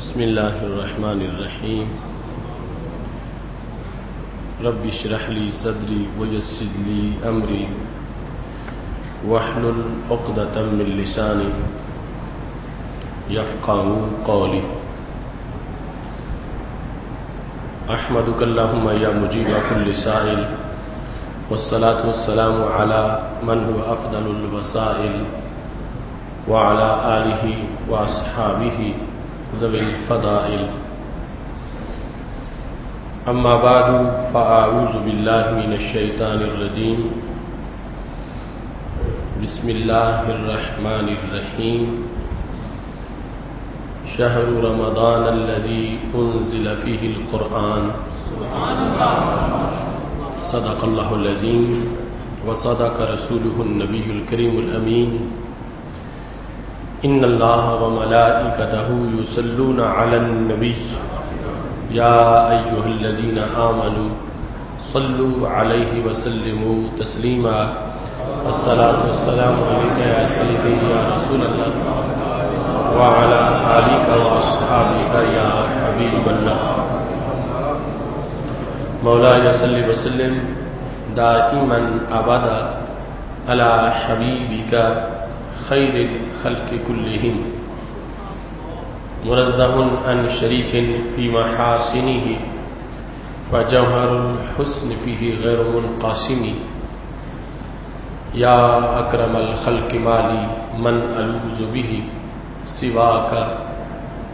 بسم اللہ الرحمن الرحیم رب اشرح لی صدری ویسر لی امری واحلل عقدۃ من لسانی یفقهوا قولی احمدک اللہم یا مجیب کل سائل والصلاة والسلام علی من هو افضل الوسائل وعلى آلہ واصحابہ ذوی الفضائل اما بعد فاعوذ باللہ من الشیطان الرجیم بسم اللہ الرحمن الرحیم شہر رمضان الذی انزل فیہ القرآن صدق اللہ العظیم وصدق رسولہ النبی الکریم الامین ان اللہ وملائکتہ یصلون علی النبی یا ایہا الذین آمنوا صلوا علیہ وسلموا تسلیما الصلاۃ والسلام علیک یا سیدی یا رسول اللہ وعلی آلک واصحابک یا حبیب اللہ مولاي صل وسلم دائما ابدا على حبيبك خير الخلق كلهم منزه عن شريك في محاسنه وجوهر الحسن فيه غير منقسم يا اكرم الخلق مالي من الوذ به سواك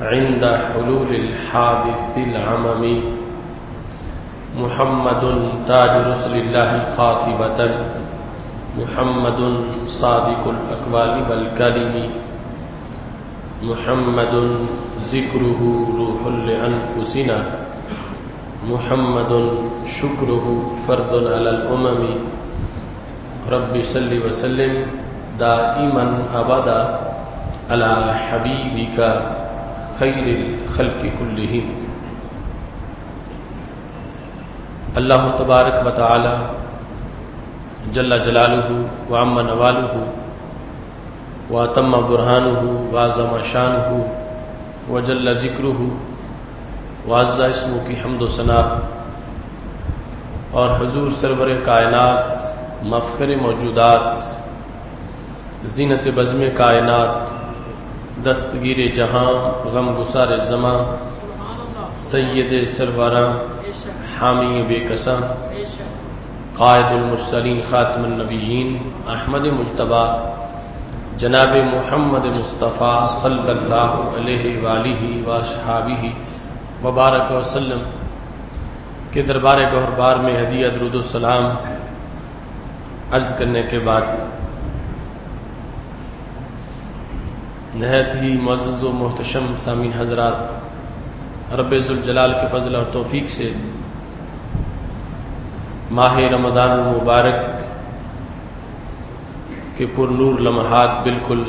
عند حلول الحادث العمم محمد تاج رسل اللہ قاطبۃ محمد صادق الاقوال والکلم محمد ذکرہ روح لانفسنا محمد شکرہ فرد علی الامم رب صل وسلم دائما ابدا علی حبیبک خیر الخلق کلہم اللہ تبارک و تعالی جل جلالہ وعم نوالہ واتم برہانہ وعظم شانہ وجل ذکرہ وعز اسمہ کی حمد و ثنا اور حضور سرور کائنات مفخر موجودات زینت بزم کائنات دستگیر جہاں غم گسار زماں سید سروراں حامی بے کساں قائد المرسلین خاتم النبیین احمد مجتبی جناب محمد مصطفیٰ صلی اللہ علیہ وآلہ وصحابہ وبارک وسلم کے دربار گہربار میں ہدیہ درود و سلام عرض کرنے کے بعد نہایت ہی معزز و محتشم سامعین حضرات، رب ذوالجلال کے فضل اور توفیق سے ماہ رمضان المبارک کے پر نور لمحات بالکل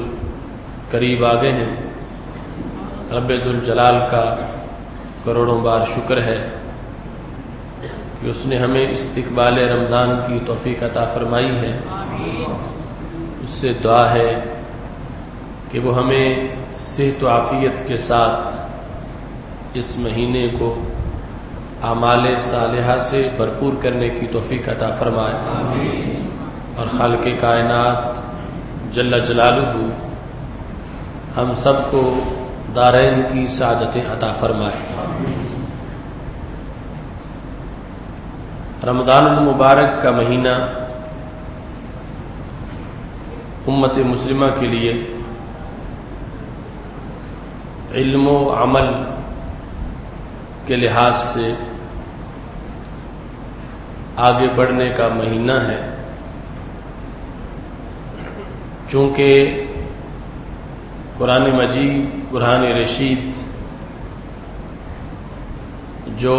قریب آ گئے ہیں۔ رب ذوالجلال کا کروڑوں بار شکر ہے کہ اس نے ہمیں استقبال رمضان کی توفیق عطا فرمائی ہے۔ اس سے دعا ہے کہ وہ ہمیں صحت و عافیت کے ساتھ اس مہینے کو اعمال صالحہ سے بھرپور کرنے کی توفیق عطا فرمائے اور خالق کائنات جل جلالہ ہم سب کو دارین کی سعادتیں عطا فرمائے۔ رمضان المبارک کا مہینہ امت مسلمہ کے لیے علم و عمل کے لحاظ سے آگے بڑھنے کا مہینہ ہے، چونکہ قرآن مجید برہان رشید جو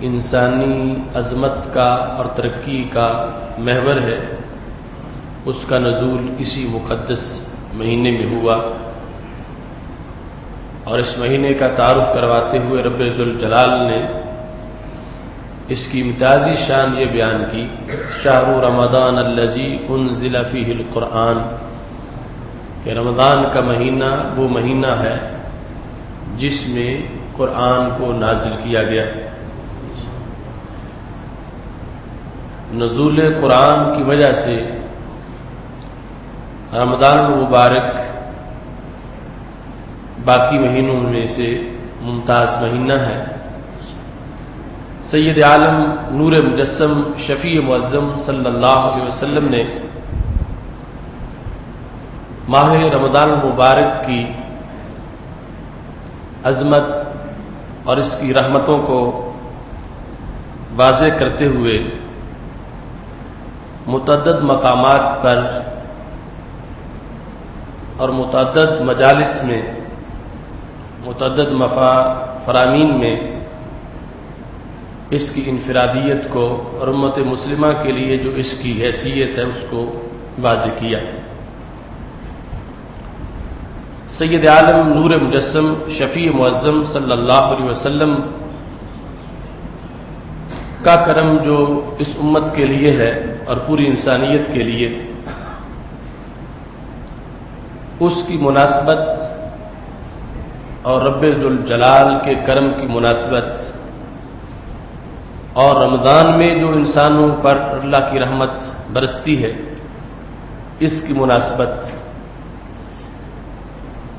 انسانی عظمت کا اور ترقی کا محور ہے، اس کا نزول اسی مقدس مہینے میں ہوا، اور اس مہینے کا تعارف کرواتے ہوئے رب ذوالجلال نے اس کی امتیازی شان یہ بیان کی، شہر رمضان الذی انزل فیہ القرآن، کہ رمضان کا مہینہ وہ مہینہ ہے جس میں قرآن کو نازل کیا گیا. نزول قرآن کی وجہ سے رمضان المبارک باقی مہینوں میں سے ممتاز مہینہ ہے. سید عالم نور مجسم شفیع معظم صلی اللہ علیہ وسلم نے ماہ رمضان المبارک کی عظمت اور اس کی رحمتوں کو واضح کرتے ہوئے متعدد مقامات پر اور متعدد مجالس میں متعدد فرامین میں اس کی انفرادیت کو اور امت مسلمہ کے لیے جو اس کی حیثیت ہے اس کو واضح کیا. سید عالم نور مجسم شفیع معظم صلی اللہ علیہ وسلم کا کرم جو اس امت کے لیے ہے اور پوری انسانیت کے لیے، اس کی مناسبت اور رب ذوالجلال کے کرم کی مناسبت اور رمضان میں جو انسانوں پر اللہ کی رحمت برستی ہے اس کی مناسبت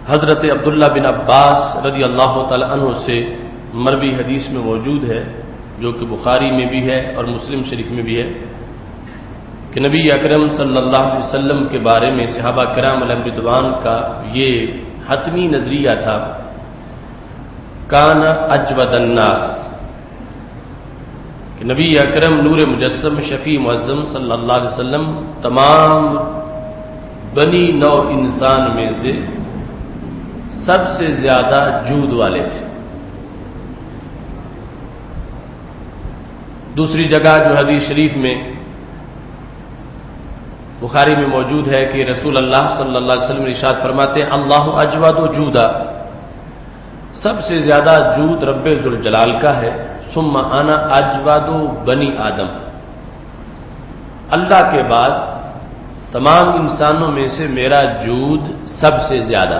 حضرت عبداللہ بن عباس رضی اللہ تعالی عنہ سے مروی حدیث میں موجود ہے، جو کہ بخاری میں بھی ہے اور مسلم شریف میں بھی ہے، کہ نبی اکرم صلی اللہ علیہ وسلم کے بارے میں صحابہ کرام علیہم رضوان کا یہ حتمی نظریہ تھا، کان اجود الناس، کہ نبی اکرم نور مجسم شفیع معظم صلی اللہ علیہ وسلم تمام بنی نوع انسان میں سے سب سے زیادہ جود والے تھے. دوسری جگہ جو حدیث شریف میں بخاری میں موجود ہے کہ رسول اللہ صلی اللہ علیہ وسلم ارشاد فرماتے ہیں اللہ اجود و جودا، سب سے زیادہ جود رب ذوالجلال کا ہے، ثم انا اجود بنی آدم، اللہ کے بعد تمام انسانوں میں سے میرا جود سب سے زیادہ.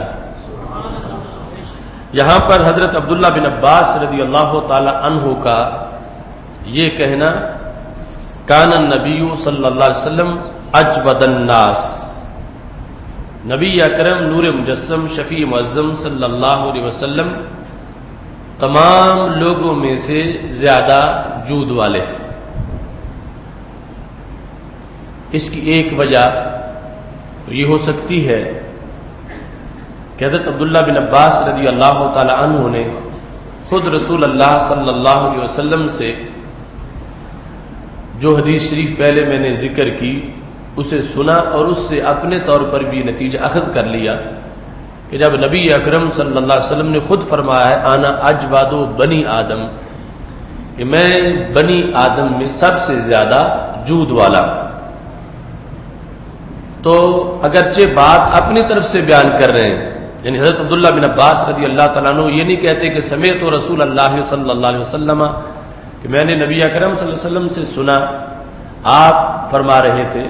یہاں پر حضرت عبداللہ بن عباس رضی اللہ تعالی عنہ کا یہ کہنا کان النبی صلی اللہ علیہ وسلم اجود الناس، نبی اکرم نور مجسم شفیع معظم صلی اللہ علیہ وسلم تمام لوگوں میں سے زیادہ جود والے تھے. اس کی ایک وجہ یہ ہو سکتی ہے کہ حضرت عبداللہ بن عباس رضی اللہ تعالی عنہ نے خود رسول اللہ صلی اللہ علیہ وسلم سے جو حدیث شریف پہلے میں نے ذکر کی اسے سنا اور اس سے اپنے طور پر بھی نتیجہ اخذ کر لیا کہ جب نبی اکرم صلی اللہ علیہ وسلم نے خود فرمایا ہے آنا اجود بنی آدم، کہ میں بنی آدم میں سب سے زیادہ جود والا، تو اگرچہ بات اپنی طرف سے بیان کر رہے ہیں، یعنی حضرت عبداللہ بن عباس رضی اللہ تعالیٰ عنہ یہ نہیں کہتے کہ سمیعت رسول اللہ صلی اللہ علیہ وسلم، کہ میں نے نبی اکرم صلی اللہ علیہ وسلم سے سنا آپ فرما رہے تھے،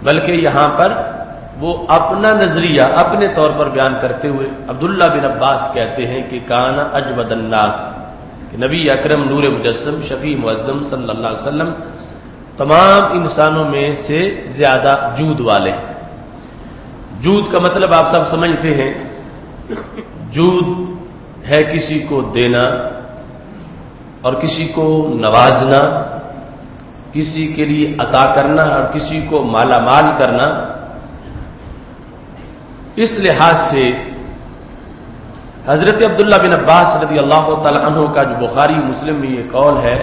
بلکہ یہاں پر وہ اپنا نظریہ اپنے طور پر بیان کرتے ہوئے عبداللہ بن عباس کہتے ہیں کہ کان اجود الناس، کہ نبی اکرم نور مجسم شفیع معظم صلی اللہ علیہ وسلم تمام انسانوں میں سے زیادہ جود والے. جود کا مطلب آپ سب سمجھتے ہیں، جود ہے کسی کو دینا اور کسی کو نوازنا، کسی کے لیے عطا کرنا اور کسی کو مالا مال کرنا. اس لحاظ سے حضرت عبداللہ بن عباس رضی اللہ تعالی عنہ کا جو بخاری مسلم میں یہ قول ہے،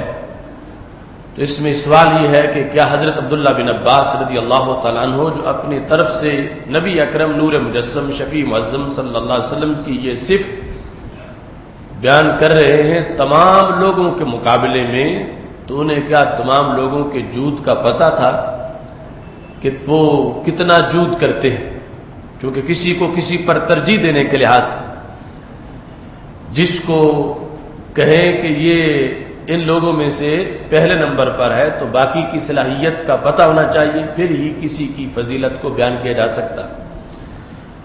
تو اس میں سوال یہ ہے کہ کیا حضرت عبداللہ بن عباس رضی اللہ تعالی عنہ جو اپنی طرف سے نبی اکرم نور مجسم شفیع معظم صلی اللہ علیہ وسلم کی یہ صفت بیان کر رہے ہیں تمام لوگوں کے مقابلے میں، تو انہیں کیا تمام لوگوں کے جود کا پتہ تھا کہ وہ کتنا جود کرتے ہیں؟ کیونکہ کسی کو کسی پر ترجیح دینے کے لحاظ سے جس کو کہیں کہ یہ ان لوگوں میں سے پہلے نمبر پر ہے تو باقی کی صلاحیت کا پتہ ہونا چاہیے، پھر ہی کسی کی فضیلت کو بیان کیا جا سکتا.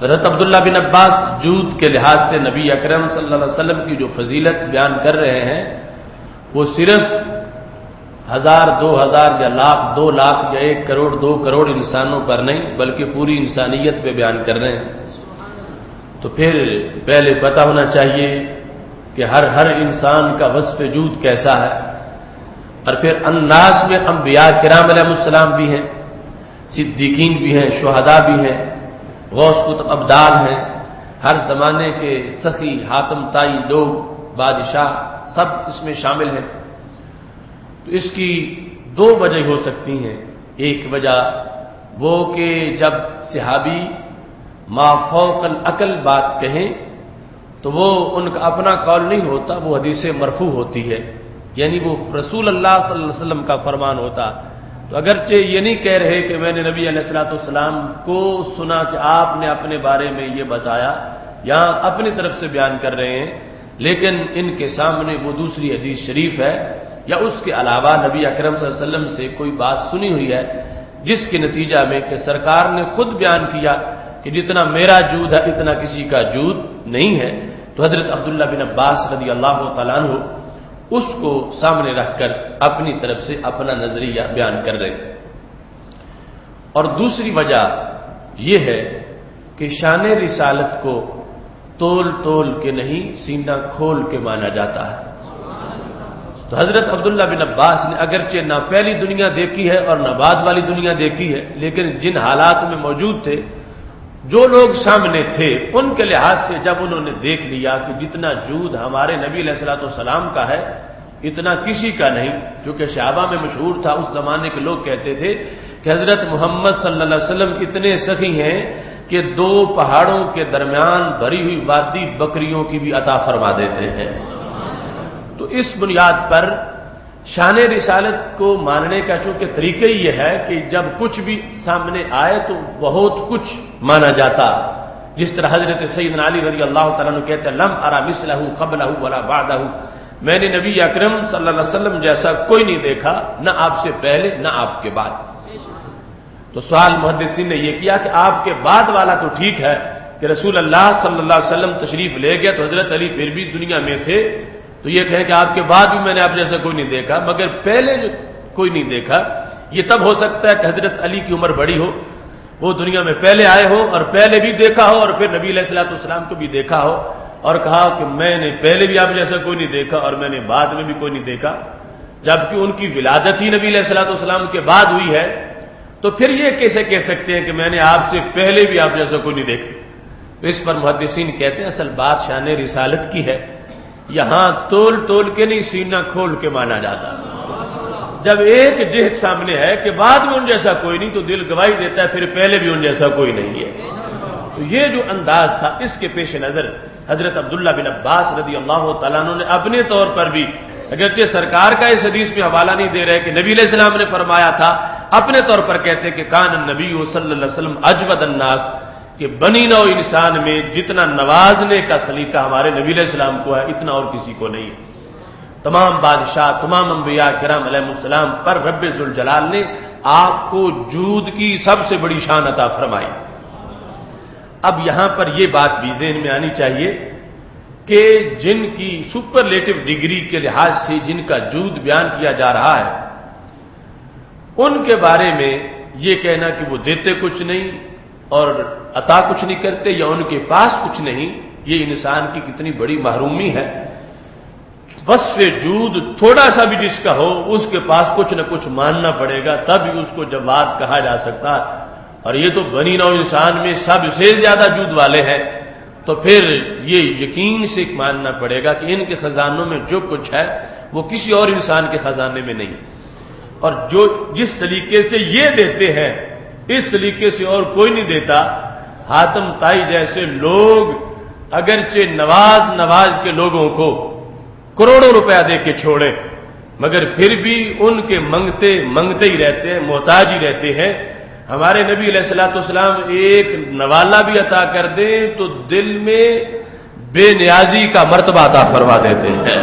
حضرت عبداللہ بن عباس جود کے لحاظ سے نبی اکرم صلی اللہ علیہ وسلم کی جو فضیلت بیان کر رہے ہیں وہ صرف 1000 2000 یا لاکھ 2 لاکھ یا 1 کروڑ 2 کروڑ انسانوں پر نہیں بلکہ پوری انسانیت پہ بیان کر رہے ہیں. تو پھر پہلے پتہ ہونا چاہیے کہ ہر انسان کا وصف جود کیسا ہے. اور پھر الناس میں انبیاء کرام علیہ السلام بھی ہیں، صدیقین بھی ہیں، شہداء بھی ہیں، غوث قطب ابدال ہیں، ہر زمانے کے سخی حاتم تائی لوگ، بادشاہ، سب اس میں شامل ہیں. تو اس کی 2 وجہ ہو سکتی ہیں. ایک وجہ وہ کہ جب صحابی ما فوق العقل بات کہیں تو وہ ان کا اپنا قول نہیں ہوتا، وہ حدیث مرفوع ہوتی ہے، یعنی وہ رسول اللہ صلی اللہ علیہ وسلم کا فرمان ہوتا. تو اگرچہ یہ نہیں کہہ رہے کہ میں نے نبی علیہ الصلوۃ والسلام کو سنا کہ آپ نے اپنے بارے میں یہ بتایا، یہاں اپنی طرف سے بیان کر رہے ہیں، لیکن ان کے سامنے وہ دوسری حدیث شریف ہے یا اس کے علاوہ نبی اکرم صلی اللہ علیہ وسلم سے کوئی بات سنی ہوئی ہے جس کے نتیجہ میں کہ سرکار نے خود بیان کیا کہ جتنا میرا جود ہے اتنا کسی کا جود نہیں ہے. تو حضرت عبداللہ بن عباس رضی اللہ تعالیٰ عنہ اس کو سامنے رکھ کر اپنی طرف سے اپنا نظریہ بیان کر رہے. اور دوسری وجہ یہ ہے کہ شان رسالت کو تول کے نہیں سینہ کھول کے مانا جاتا ہے. تو حضرت عبداللہ بن عباس نے اگرچہ نہ پہلی دنیا دیکھی ہے اور نہ بعد والی دنیا دیکھی ہے، لیکن جن حالات میں موجود تھے، جو لوگ سامنے تھے، ان کے لحاظ سے جب انہوں نے دیکھ لیا کہ جتنا جود ہمارے نبی علیہ الصلوۃ والسلام کا ہے اتنا کسی کا نہیں، کیونکہ صحابہ میں مشہور تھا، اس زمانے کے لوگ کہتے تھے کہ حضرت محمد صلی اللہ علیہ وسلم اتنے سخی ہیں کہ 2 پہاڑوں کے درمیان بھری ہوئی وادی بکریوں کی بھی عطا فرما دیتے ہیں. تو اس بنیاد پر شان رسالت کو ماننے کا چونکہ طریقہ یہ ہے کہ جب کچھ بھی سامنے آئے تو بہت کچھ مانا جاتا، جس طرح حضرت سیدنا علی رضی اللہ تعالیٰ عنہ کہتے ہیں لم ارى مثلہ قبلہ ولا بعدہ، میں نے نبی اکرم صلی اللہ علیہ وسلم جیسا کوئی نہیں دیکھا، نہ آپ سے پہلے نہ آپ کے بعد. تو سوال محدثین نے یہ کیا کہ آپ کے بعد والا تو ٹھیک ہے کہ رسول اللہ صلی اللہ علیہ وسلم تشریف لے گئے تو حضرت علی پھر بھی دنیا میں تھے، تو یہ کہیں کہ آپ کے بعد بھی میں نے آپ جیسا کوئی نہیں دیکھا، مگر پہلے جو کوئی نہیں دیکھا. یہ تب ہو سکتا ہے کہ حضرت علی کی عمر بڑی ہو، وہ دنیا میں پہلے آئے ہو اور پہلے بھی دیکھا ہو اور پھر نبی علیہ الصلوۃ والسلام کو بھی دیکھا ہو اور کہا کہ میں نے پہلے بھی آپ جیسا کوئی نہیں دیکھا اور میں نے بعد میں بھی کوئی نہیں دیکھا، جبکہ ان کی ولادت ہی نبی علیہ الصلوۃ والسلام کے بعد ہوئی ہے. تو پھر یہ کیسے کہہ سکتے ہیں کہ میں نے آپ سے پہلے بھی آپ جیسا کوئی نہیں دیکھا؟ تو اس پر محدثین کہتے ہیں اصل بات شان رسالت کی ہے، یہاں تول کے نہیں سینہ کھول کے مانا جاتا. جب ایک جہت سامنے ہے کہ بعد میں ان جیسا کوئی نہیں تو دل گواہی دیتا ہے پھر پہلے بھی ان جیسا کوئی نہیں ہے. تو یہ جو انداز تھا اس کے پیش نظر حضرت عبداللہ بن عباس رضی اللہ تعالیٰ عنہ نے اپنے طور پر بھی، اگرچہ سرکار کا اس حدیث میں حوالہ نہیں دے رہے کہ نبی علیہ السلام نے فرمایا تھا، اپنے طور پر کہتے کہ کان النبی صلی اللہ علیہ وسلم اجود الناس، کہ بنی نوع انسان میں جتنا نوازنے کا سلیقہ ہمارے نبی علیہ السلام کو ہے اتنا اور کسی کو نہیں. تمام بادشاہ، تمام انبیاء کرام علیہ السلام پر رب ذوالجلال نے آپ کو جود کی سب سے بڑی شان عطا فرمائی. اب یہاں پر یہ بات بھی ذہن میں آنی چاہیے کہ جن کی سپرلیٹو ڈگری کے لحاظ سے جن کا جود بیان کیا جا رہا ہے، ان کے بارے میں یہ کہنا کہ وہ دیتے کچھ نہیں اور عطا کچھ نہیں کرتے یا ان کے پاس کچھ نہیں، یہ انسان کی کتنی بڑی محرومی ہے. وصف جود تھوڑا سا بھی جس کا ہو اس کے پاس کچھ نہ کچھ ماننا پڑے گا تب ہی اس کو جواد کہا جا سکتا ہے. اور یہ تو بنی نوع انسان میں سب سے زیادہ جود والے ہیں، تو پھر یہ یقین سے ماننا پڑے گا کہ ان کے خزانوں میں جو کچھ ہے وہ کسی اور انسان کے خزانے میں نہیں. اور جو جس طریقے سے یہ دیتے ہیں اس طریقے سے اور کوئی نہیں دیتا. حاتم تائی جیسے لوگ اگرچہ نواز کے لوگوں کو کروڑوں روپیہ دے کے چھوڑے مگر پھر بھی ان کے منگتے ہی رہتے ہیں، محتاج ہی رہتے ہیں. ہمارے نبی علیہ الصلوۃ والسلام ایک نوالا بھی عطا کر دیں تو دل میں بے نیازی کا مرتبہ عطا فرما دیتے ہیں،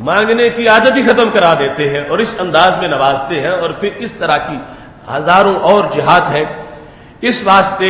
مانگنے کی عادت ہی ختم کرا دیتے ہیں اور اس انداز میں نوازتے ہیں. اور پھر اس طرح کی ہزاروں اور جہات ہیں. اس واسطے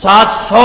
700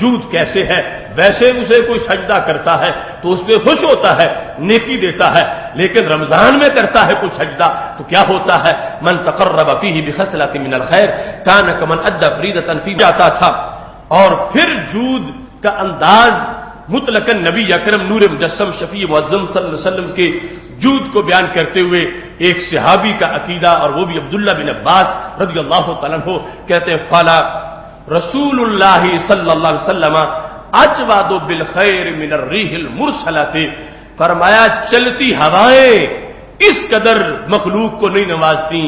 جود کیسے ہے، ویسے اسے کوئی سجدہ کرتا ہے تو اس پہ خوش ہوتا ہے، نیکی دیتا ہے، لیکن رمضان میں کرتا ہے کوئی سجدہ تو کیا ہوتا ہے؟ من تقرب فیہ بخصلۃ من الخیر کان کمن ادى فریضۃ فی جاتا تھا۔ اور پھر جود کا انداز مطلقاً نبی اکرم نور مجسم شفیع معظم صلی اللہ علیہ وسلم کے جود کو بیان کرتے ہوئے ایک صحابی کا عقیدہ، اور وہ بھی عبداللہ بن عباس رضی اللہ تعالیٰ عنہ کہتے ہیں فلا رسول اللہ صلی اللہ علیہ وسلم اجود بالخیر من الریح المرسلۃ، فرمایا چلتی ہوائیں اس قدر مخلوق کو نہیں نوازتی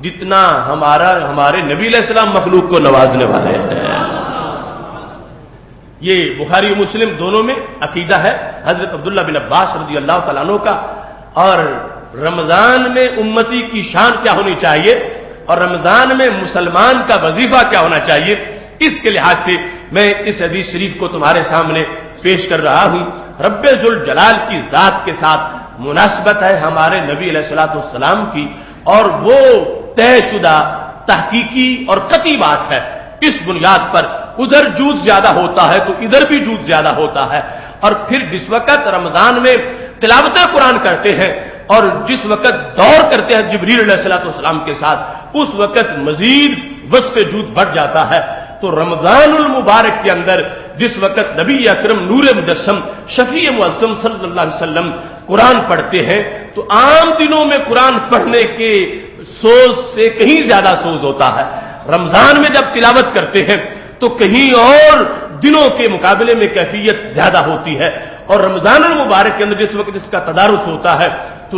جتنا ہمارے نبی علیہ السلام مخلوق کو نوازنے والے ہیں۔ یہ بخاری و مسلم دونوں میں عقیدہ ہے حضرت عبداللہ بن عباس رضی اللہ تعالیٰ عنہ کا۔ اور رمضان میں امتی کی شان کیا ہونی چاہیے اور رمضان میں مسلمان کا وظیفہ کیا ہونا چاہیے، اس کے لحاظ سے میں اس حدیث شریف کو تمہارے سامنے پیش کر رہا ہوں۔ رب ذوالجلال کی ذات کے ساتھ مناسبت ہے ہمارے نبی علیہ الصلوۃ والسلام کی، اور وہ طے شدہ تحقیقی اور قطعی بات ہے۔ اس بنیاد پر ادھر جود زیادہ ہوتا ہے تو ادھر بھی جود زیادہ ہوتا ہے۔ اور پھر جس وقت رمضان میں تلاوت قرآن کرتے ہیں اور جس وقت دور کرتے ہیں جبریل علیہ الصلوۃ والسلام کے ساتھ، اس وقت مزید وصف جود بڑھ جاتا ہے۔ تو رمضان المبارک کے اندر جس وقت نبی اکرم نور مجسم شفیع معظم صلی اللہ علیہ وسلم قرآن پڑھتے ہیں تو عام دنوں میں قرآن پڑھنے کے سوز سے کہیں زیادہ سوز ہوتا ہے۔ رمضان میں جب تلاوت کرتے ہیں تو کہیں اور دنوں کے مقابلے میں کیفیت زیادہ ہوتی ہے، اور رمضان المبارک کے اندر جس وقت اس کا تدارس ہوتا ہے تو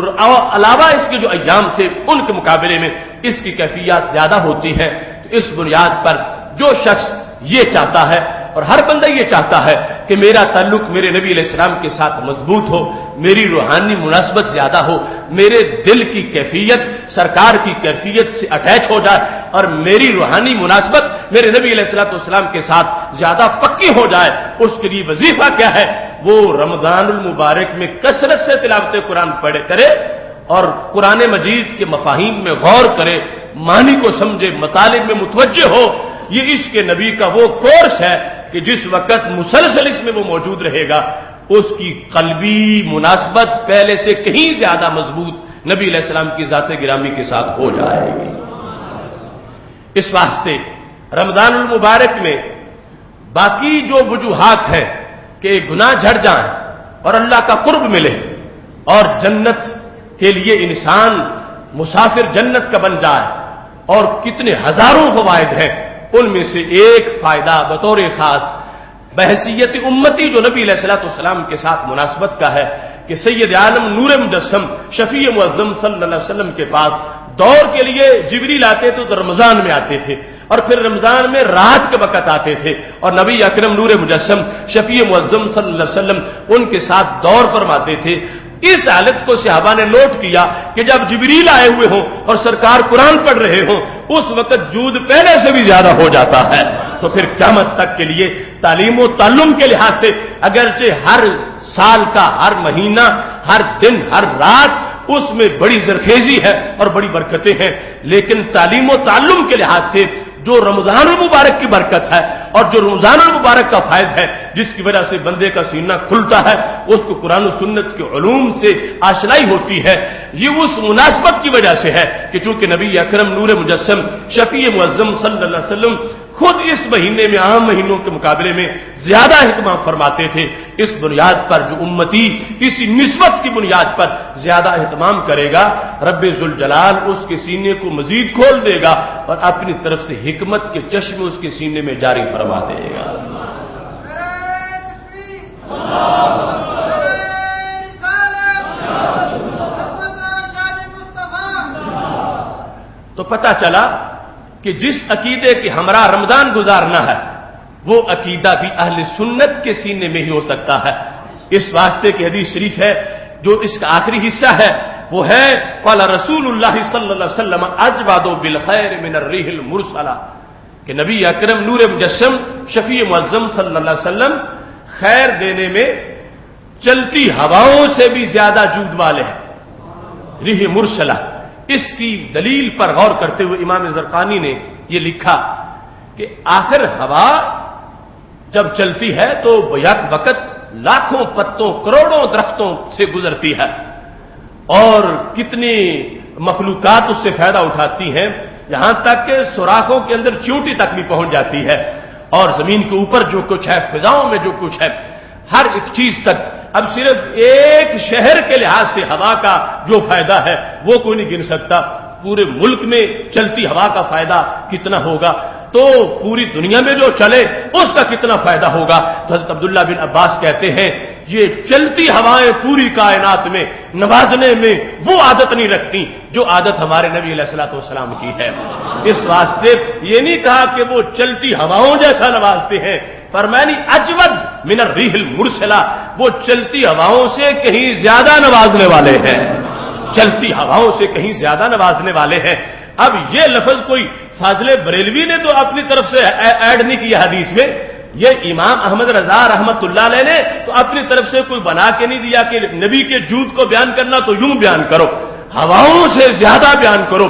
علاوہ اس کے جو ایام تھے ان کے مقابلے میں اس کی کیفیت زیادہ ہوتی ہے۔ تو اس بنیاد پر جو شخص یہ چاہتا ہے اور ہر بندہ یہ چاہتا ہے کہ میرا تعلق میرے نبی علیہ السلام کے ساتھ مضبوط ہو، میری روحانی مناسبت زیادہ ہو، میرے دل کی کیفیت سرکار کی کیفیت سے اٹیچ ہو جائے، اور میری روحانی مناسبت میرے نبی علیہ الصلوۃ والسلام کے ساتھ زیادہ پکی ہو جائے، اس کے لیے وظیفہ کیا ہے؟ وہ رمضان المبارک میں کثرت سے تلاوت قرآن پڑھے کرے اور قرآن مجید کے مفاہیم میں غور کرے، معنی کو سمجھے، مطالب میں متوجہ ہو۔ یہ عشق نبی کا وہ کورس ہے کہ جس وقت مسلسل اس میں وہ موجود رہے گا اس کی قلبی مناسبت پہلے سے کہیں زیادہ مضبوط نبی علیہ السلام کی ذات گرامی کے ساتھ ہو جائے گی۔ اس واسطے رمضان المبارک میں باقی جو وجوہات ہیں کہ گناہ جھڑ جائیں اور اللہ کا قرب ملے اور جنت کے لیے انسان مسافر جنت کا بن جائے، اور کتنے ہزاروں فوائد ہیں، ان میں سے ایک فائدہ بطور خاص بحیثیت امتی جو نبی علیہ الصلوۃ والسلام کے ساتھ مناسبت کا ہے کہ سید عالم نور مجسم شفیع معظم صلی اللہ علیہ وسلم کے پاس دور کے لیے جبریل آتے تھے تو رمضان میں آتے تھے، اور پھر رمضان میں رات کے وقت آتے تھے، اور نبی اکرم نور مجسم شفیع معظم صلی اللہ علیہ وسلم ان کے ساتھ دور فرماتے تھے۔ اس حالت کو صحابہ نے نوٹ کیا کہ جب جبریل آئے ہوئے ہوں اور سرکار قرآن پڑھ رہے ہوں اس وقت جود پہلے سے بھی زیادہ ہو جاتا ہے۔ تو پھر قیامت تک کے لیے تعلیم و تعلم کے لحاظ سے اگرچہ ہر سال کا ہر مہینہ ہر دن ہر رات اس میں بڑی زرخیزی ہے اور بڑی برکتیں ہیں، لیکن تعلیم و تعلم کے لحاظ سے جو رمضان المبارک کی برکت ہے اور جو رمضان المبارک کا فائض ہے جس کی وجہ سے بندے کا سینہ کھلتا ہے، اس کو قرآن و سنت کے علوم سے آشنائی ہوتی ہے، یہ اس مناسبت کی وجہ سے ہے کہ چونکہ نبی اکرم نور مجسم شفیع معظم صلی اللہ علیہ وسلم خود اس مہینے میں عام مہینوں کے مقابلے میں زیادہ اہتمام فرماتے تھے۔ اس بنیاد پر جو امتی اسی نسبت کی بنیاد پر زیادہ اہتمام کرے گا، رب ذوالجلال اس کے سینے کو مزید کھول دے گا اور اپنی طرف سے حکمت کے چشمے اس کے سینے میں جاری فرما دے گا۔ تو پتہ چلا کہ جس عقیدے کے ہمراہ رمضان گزارنا ہے وہ عقیدہ بھی اہل سنت کے سینے میں ہی ہو سکتا ہے۔ اس واسطے کی حدیث شریف ہے جو اس کا آخری حصہ ہے وہ ہے قال رسول اللہ صلی اللہ علیہ وسلم اجود بالخیر من الریح المرسلہ، کہ نبی اکرم نور مجسم شفیع معظم صلی اللہ علیہ وسلم خیر دینے میں چلتی ہواؤں سے بھی زیادہ جود والے ہیں۔ ریح مرسلہ، اس کی دلیل پر غور کرتے ہوئے امام زرقانی نے یہ لکھا کہ آخر ہوا جب چلتی ہے تو یک وقت لاکھوں پتوں کروڑوں درختوں سے گزرتی ہے اور کتنی مخلوقات اس سے فائدہ اٹھاتی ہیں، یہاں تک کہ سوراخوں کے اندر چیونٹی تک بھی پہنچ جاتی ہے، اور زمین کے اوپر جو کچھ ہے، فضاؤں میں جو کچھ ہے، ہر ایک چیز تک۔ اب صرف ایک شہر کے لحاظ سے ہوا کا جو فائدہ ہے وہ کوئی نہیں گن سکتا، پورے ملک میں چلتی ہوا کا فائدہ کتنا ہوگا، تو پوری دنیا میں جو چلے اس کا کتنا فائدہ ہوگا۔ تو حضرت عبداللہ بن عباس کہتے ہیں یہ چلتی ہوائیں پوری کائنات میں نوازنے میں وہ عادت نہیں رکھتی جو عادت ہمارے نبی علیہ الصلوۃ والسلام کی ہے۔ اس واسطے یہ نہیں کہا کہ وہ چلتی ہواؤں جیسا نوازتے ہیں، فرمانی اجود من الریح المرسلہ، وہ چلتی ہواؤں سے کہیں زیادہ نوازنے والے ہیں، چلتی ہواؤں سے کہیں زیادہ نوازنے والے ہیں۔ اب یہ لفظ کوئی فاضل بریلوی نے تو اپنی طرف سے ایڈ نہیں کیا حدیث میں، یہ امام احمد رضا رحمت اللہ علیہ نے تو اپنی طرف سے کوئی بنا کے نہیں دیا کہ نبی کے جود کو بیان کرنا تو یوں بیان کرو، ہواؤں سے زیادہ بیان کرو۔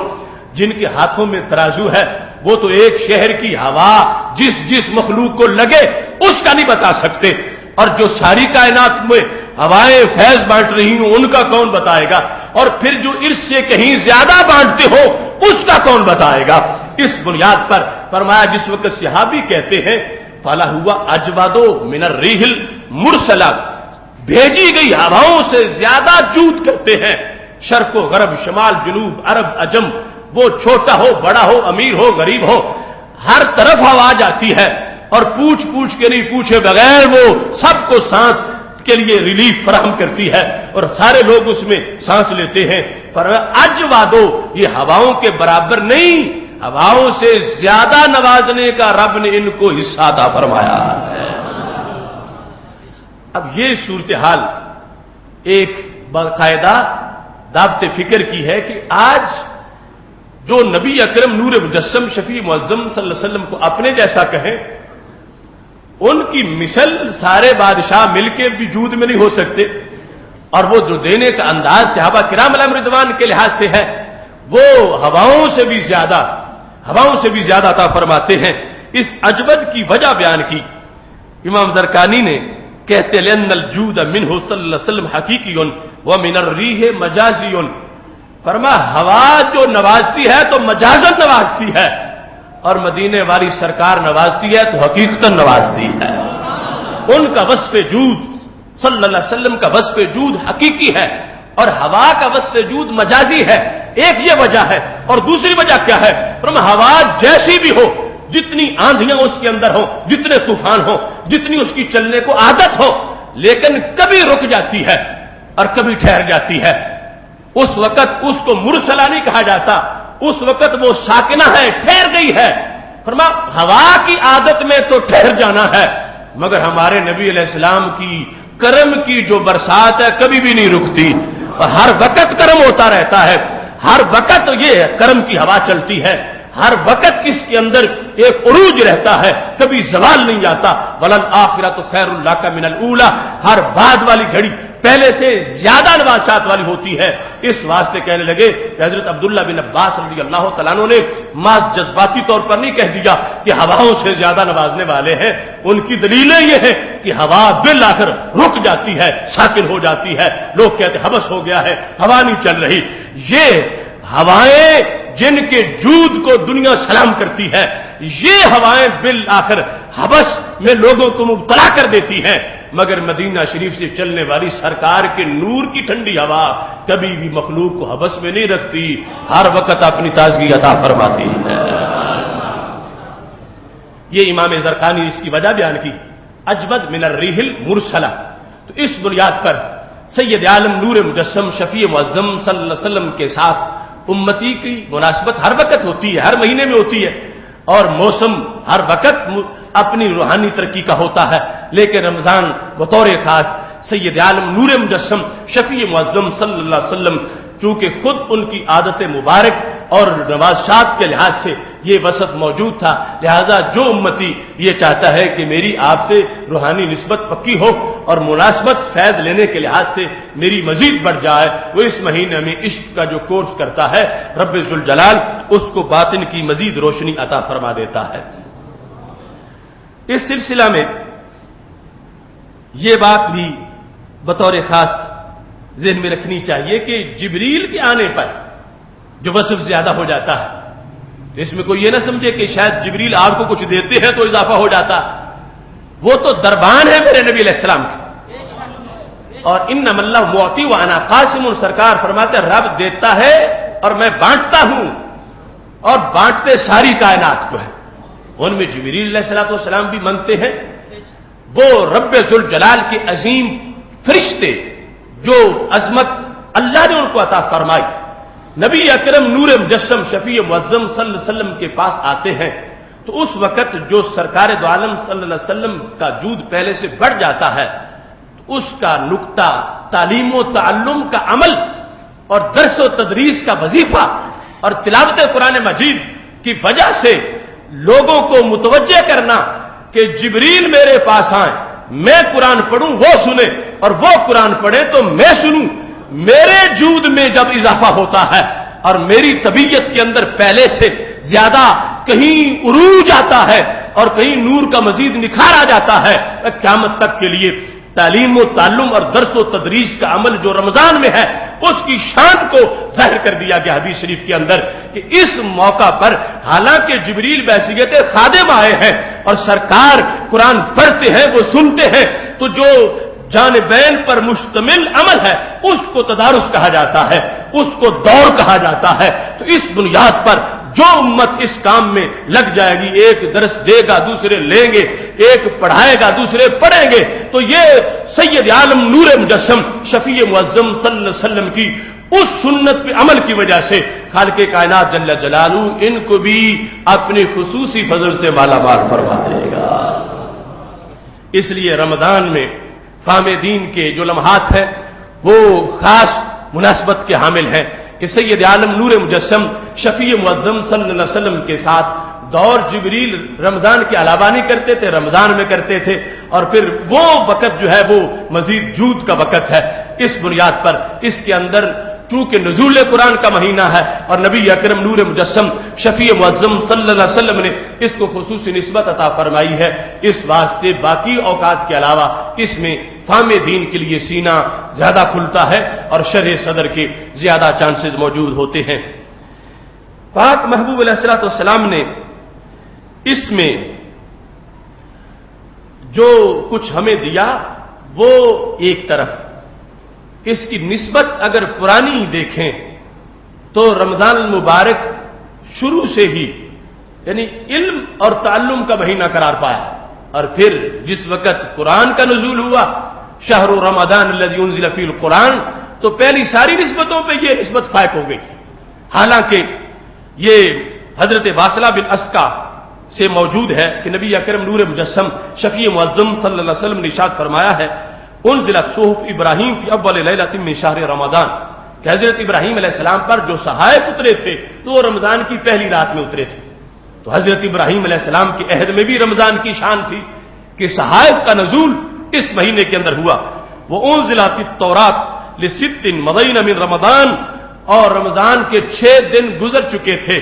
جن کے ہاتھوں میں ترازو ہے وہ تو ایک شہر کی ہوا جس مخلوق کو لگے اس کا نہیں بتا سکتے، اور جو ساری کائنات میں ہوائیں فیض بانٹ رہی ہوں ان کا کون بتائے گا، اور پھر جو اس سے کہیں زیادہ بانٹتے ہو اس کا کون بتائے گا۔ اس بنیاد پر فرمایا جس وقت صحابی کہتے ہیں فلا ہوا اجوادو من الریح المرسلہ، بھیجی گئی ہواؤں سے زیادہ جود کرتے ہیں، شرق و غرب، شمال جنوب، عرب عجم، وہ چھوٹا ہو بڑا ہو امیر ہو غریب ہو، ہر طرف ہوا جاتی ہے اور پوچھ کے نہیں پوچھے بغیر وہ سب کو سانس کے لیے ریلیف فراہم کرتی ہے اور سارے لوگ اس میں سانس لیتے ہیں۔ پر اجوادو یہ ہواؤں کے برابر نہیں، ہواؤں سے زیادہ نوازنے کا رب نے ان کو حصہ عطا فرمایا ہے۔ اب یہ صورتحال ایک باقاعدہ دعوت فکر کی ہے کہ آج جو نبی اکرم نور مجسم شفیع معظم صلی اللہ علیہ وسلم کو اپنے جیسا کہیں، ان کی مثل سارے بادشاہ مل کے بھی جود میں نہیں ہو سکتے، اور وہ جو دینے کا انداز صحابہ کرام علیہم رضوان کے لحاظ سے ہے وہ ہواؤں سے بھی زیادہ عطا فرماتے ہیں۔ اس عجبت کی وجہ بیان کی امام زرکانی نے، کہتے لأن الجود منہ صلی اللہ علیہ وسلم حقیقی ومن الریح مجازی، فرما ہوا جو نوازتی ہے تو مجازن نوازتی ہے، اور مدینے والی سرکار نوازتی ہے تو حقیقتاً نوازتی ہے۔ ان کا وصف جود صلی اللہ علیہ وسلم کا وصف جود حقیقی ہے اور ہوا کا وصف جود مجازی ہے۔ ایک یہ وجہ ہے، اور دوسری وجہ کیا ہے؟ فرما ہوا جیسی بھی ہو، جتنی آندھیاں اس کے اندر ہوں، جتنے طوفان ہوں، جتنی اس کی چلنے کو عادت ہو، لیکن کبھی رک جاتی ہے اور کبھی ٹھہر جاتی ہے، اس وقت اس کو مرسلہ نہیں کہا جاتا، اس وقت وہ ساکنہ ہے، ٹھہر گئی ہے۔ فرما ہوا کی عادت میں تو ٹھہر جانا ہے، مگر ہمارے نبی علیہ السلام کی کرم کی جو برسات ہے کبھی بھی نہیں رکتی، اور ہر وقت کرم ہوتا رہتا ہے، ہر وقت یہ کرم کی ہوا چلتی ہے، ہر وقت اس کے اندر ایک عروج رہتا ہے، کبھی زوال نہیں جاتا۔ وَلَلْآخِرَةُ خَيْرٌ لَكَ مِنَ الْأُولَىٰ، ہر بعد والی گھڑی پہلے سے زیادہ نوازشات والی ہوتی ہے۔ اس واسطے کہنے لگے کہ حضرت عبداللہ بن عباس رضی اللہ تعالیٰ عنہ نے محض جذباتی طور پر نہیں کہہ دیا کہ ہواؤں سے زیادہ نوازنے والے ہیں، ان کی دلیلیں یہ ہیں کہ ہوا بالآخر رک جاتی ہے، ساکن ہو جاتی ہے، لوگ کہتے حبس ہو گیا ہے، ہوا نہیں چل رہی۔ یہ ہوائیں جن کے جود کو دنیا سلام کرتی ہے، یہ ہوائیں بالآخر حبس میں لوگوں کو مبتلا کر دیتی ہیں، مگر مدینہ شریف سے چلنے والی سرکار کے نور کی ٹھنڈی ہوا کبھی بھی مخلوق کو حبس میں نہیں رکھتی، ہر وقت اپنی تازگی عطا فرماتی ہے۔ یہ امام زرقانی نے اس کی وجہ بیان کی، اجود من الریح المرسلہ۔ تو اس بنیاد پر سید عالم نور مجسم شفیع معظم صلی اللہ علیہ وسلم کے ساتھ امتی کی مناسبت ہر وقت ہوتی ہے، ہر مہینے میں ہوتی ہے، اور موسم ہر وقت اپنی روحانی ترقی کا ہوتا ہے، لیکن رمضان بطور خاص سید عالم نور مجسم شفیع معظم صلی اللہ علیہ وسلم چونکہ خود ان کی عادت مبارک اور نوازشات کے لحاظ سے یہ وسط موجود تھا، لہذا جو امتی یہ چاہتا ہے کہ میری آپ سے روحانی نسبت پکی ہو اور مناسبت فیض لینے کے لحاظ سے میری مزید بڑھ جائے، وہ اس مہینے میں عشق کا جو کورس کرتا ہے رب ذوالجلال اس کو باطن کی مزید روشنی عطا فرما دیتا ہے۔ اس سلسلہ میں یہ بات بھی بطور خاص ذہن میں رکھنی چاہیے کہ جبریل کے آنے پر جو وصف زیادہ ہو جاتا ہے، تو اس میں کوئی یہ نہ سمجھے کہ شاید جبریل آپ کو کچھ دیتے ہیں تو اضافہ ہو جاتا، وہ تو دربان ہے میرے نبی علیہ السلام کے. اور انما اللہ معطی وانا قاسم، سرکار فرماتے ہیں رب دیتا ہے اور میں بانٹتا ہوں، اور بانٹتے ساری کائنات کو ہے. ان میں جبریل علیہ الصلوۃ والسلام بھی منتے ہیں، وہ رب ذوالجلال کے عظیم فرشتے جو عظمت اللہ نے ان کو عطا فرمائی. نبی اکرم نور مجسم شفیع معظم صلی اللہ علیہ وسلم کے پاس آتے ہیں تو اس وقت جو سرکار دو عالم صلی اللہ علیہ وسلم کا جود پہلے سے بڑھ جاتا ہے، اس کا نقطہ تعلیم و تعلم کا عمل اور درس و تدریس کا وظیفہ اور تلاوت قرآن مجید کی وجہ سے لوگوں کو متوجہ کرنا کہ جبریل میرے پاس آئیں، میں قرآن پڑھوں وہ سنیں اور وہ قرآن پڑھیں تو میں سنوں. میرے جود میں جب اضافہ ہوتا ہے اور میری طبیعت کے اندر پہلے سے زیادہ کہیں عروج آتا ہے اور کہیں نور کا مزید نکھار آ جاتا ہے، قیامت تک کے لیے تعلیم و تعلم اور درس و تدریس کا عمل جو رمضان میں ہے اس کی شان کو ظاہر کر دیا گیا حدیث شریف کے اندر کہ اس موقع پر حالانکہ جبریل بحیثیت خادم آئے ہیں اور سرکار قرآن پڑھتے ہیں وہ سنتے ہیں، تو جو جانبین پر مشتمل عمل ہے اس کو تدارس کہا جاتا ہے، اس کو دور کہا جاتا ہے. تو اس بنیاد پر جو امت اس کام میں لگ جائے گی، ایک درس دے گا دوسرے لیں گے، ایک پڑھائے گا دوسرے پڑھیں گے، تو یہ سید عالم نور مجسم شفیع معظم صلی اللہ علیہ وسلم کی اس سنت پہ عمل کی وجہ سے خالق کائنات جل جلالہ ان کو بھی اپنی خصوصی فضل سے مالا مال فرما دے گا. اس لیے رمضان میں فہم دین کے جو لمحات ہیں وہ خاص مناسبت کے حامل ہیں کہ سید عالم نور مجسم شفیع معظم صلی اللہ علیہ وسلم کے ساتھ دور جبریل رمضان کے علاوہ نہیں کرتے تھے، رمضان میں کرتے تھے، اور پھر وہ وقت جو ہے وہ مزید جود کا وقت ہے. اس بنیاد پر اس کے اندر چونکہ نزول قرآن کا مہینہ ہے اور نبی اکرم نور مجسم شفیع معظم صلی اللہ علیہ وسلم نے اس کو خصوصی نسبت عطا فرمائی ہے، اس واسطے باقی اوقات کے علاوہ اس میں فہم دین کے لیے سینہ زیادہ کھلتا ہے اور شرح صدر کے زیادہ چانسز موجود ہوتے ہیں. پاک محبوب علیہ الصلوۃ والسلام نے اس میں جو کچھ ہمیں دیا وہ ایک طرف، اس کی نسبت اگر پرانی دیکھیں تو رمضان المبارک شروع سے ہی یعنی علم اور تعلم کا مہینہ قرار پایا، اور پھر جس وقت قرآن کا نزول ہوا شہر رمضان الذی انزل فیہ القرآن، تو پہلی ساری نسبتوں پہ یہ نسبت فائق ہو گئی. حالانکہ یہ حضرت واصلہ بن اسقا سے موجود ہے کہ نبی اکرم نور مجسم شفیع معظم صلی اللہ علیہ وسلم نے ارشاد فرمایا ہے انزلت صحف ابراہیم فی اول لیلۃ من شہر رمضان، کہ حضرت ابراہیم علیہ السلام پر جو صحائف اترے تھے تو وہ رمضان کی پہلی رات میں اترے تھے. تو حضرت ابراہیم علیہ السلام کے عہد میں بھی رمضان کی شان تھی کہ صحائف کا نزول اس مہینے کے اندر ہوا. وہ انزلت التوراۃ لست مضین من رمضان، اور رمضان کے 6 دن گزر چکے تھے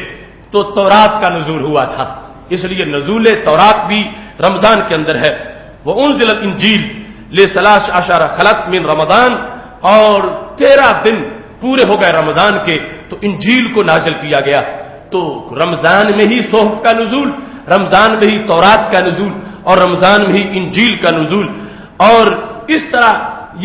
تو تورات کا نزول ہوا تھا، اس لیے نزول تورات بھی رمضان کے اندر ہے. وہ انزلت انجیل لثلاث عشر خلق من رمضان، اور 13 دن پورے ہو گئے رمضان کے تو انجیل کو نازل کیا گیا. تو رمضان میں ہی صحف کا نزول، رمضان میں ہی تورات کا نزول اور رمضان میں ہی انجیل کا نزول. اور اس طرح